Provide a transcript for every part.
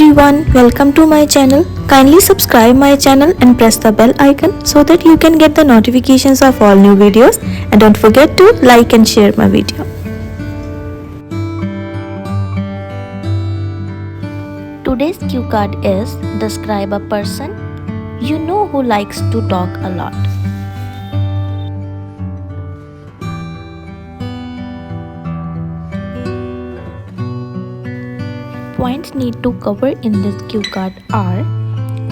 everyone, welcome to my channel. Kindly subscribe my channel and press the bell icon so that you can get the notifications of all new videos, and don't forget to like and share my video. Today's cue card is describe a person you know who likes to talk a lot. Points need to cover in this cue card are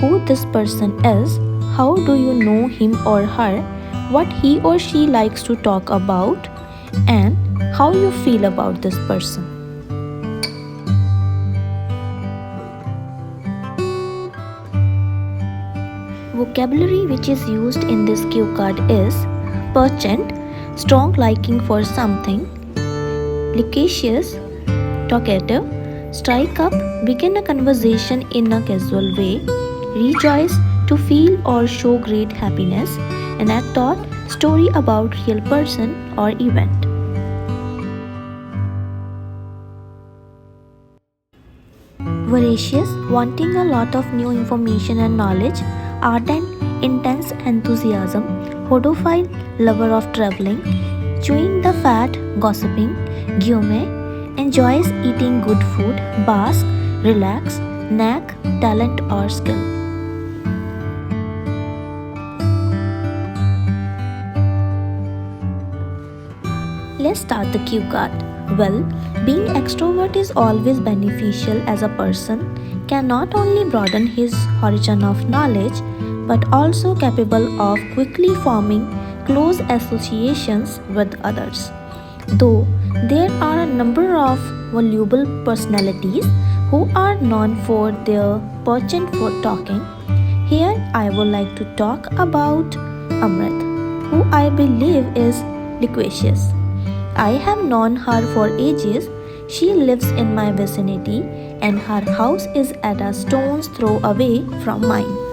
who this person is, how do you know him or her, what he or she likes to talk about, and how you feel about this person. Vocabulary which is used in this cue card is perchant, strong liking for something, loquacious, talkative, strike up, begin a conversation in a casual way, rejoice, to feel or show great happiness, anecdote, story about real person or event. Voracious, wanting a lot of new information and knowledge, ardent, intense enthusiasm, hodophile, lover of traveling, chewing the fat, gossiping, guillaume, enjoys eating good food, bask, relax, knack, talent or skill. Let's start the cue card. Well, being extrovert is always beneficial as a person can not only broaden his horizon of knowledge but also capable of quickly forming close associations with others. Though there are a number of voluble personalities who are known for their penchant for talking, here I would like to talk about Amrit, who I believe is loquacious. I have known her for ages. She lives in my vicinity and her house is at a stone's throw away from mine.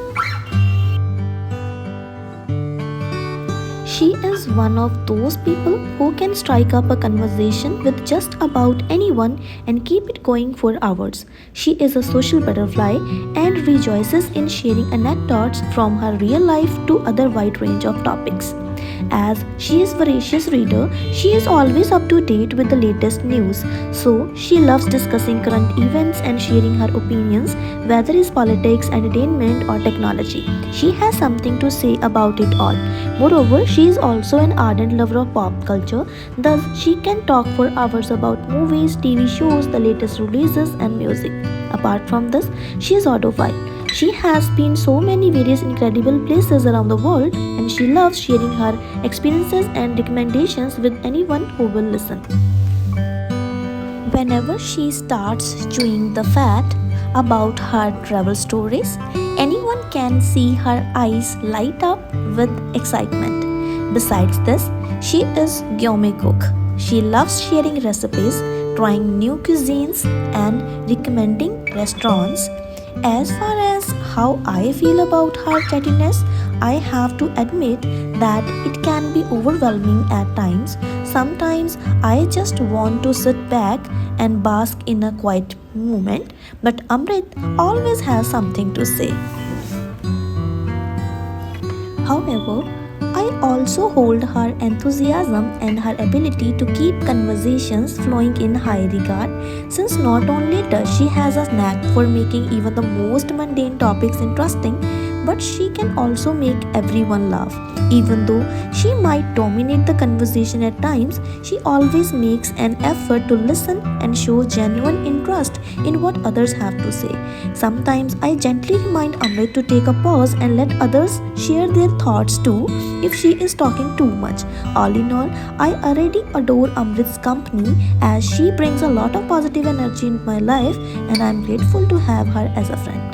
She is one of those people who can strike up a conversation with just about anyone and keep it going for hours. She is a social butterfly and rejoices in sharing anecdotes from her real life to other wide range of topics. As she is a voracious reader, she is always up to date with the latest news. So she loves discussing current events and sharing her opinions, whether it's politics, entertainment or technology. She has something to say about it all. Moreover, she is also an ardent lover of pop culture, thus she can talk for hours about movies, TV shows, the latest releases and music. Apart from this, she is audiophile. She has been so many various incredible places around the world and she loves sharing her experiences and recommendations with anyone who will listen. Whenever she starts chewing the fat about her travel stories, anyone can see her eyes light up with excitement. Besides this, she is gourmet cook. She loves sharing recipes, trying new cuisines and recommending restaurants. As far as how I feel about her chattiness, I have to admit that it can be overwhelming at times. Sometimes I just want to sit back and bask in a quiet moment, but Amrit always has something to say. However, I also hold her enthusiasm and her ability to keep conversations flowing in high regard, since not only does she has a knack for making even the most mundane topics interesting, but she can also make everyone laugh. Even though she might dominate the conversation at times, she always makes an effort to listen and show genuine interest in what others have to say. Sometimes I gently remind Amrit to take a pause and let others share their thoughts too if she is talking too much. All in all, I already adore Amrit's company as she brings a lot of positive energy in my life and I am grateful to have her as a friend.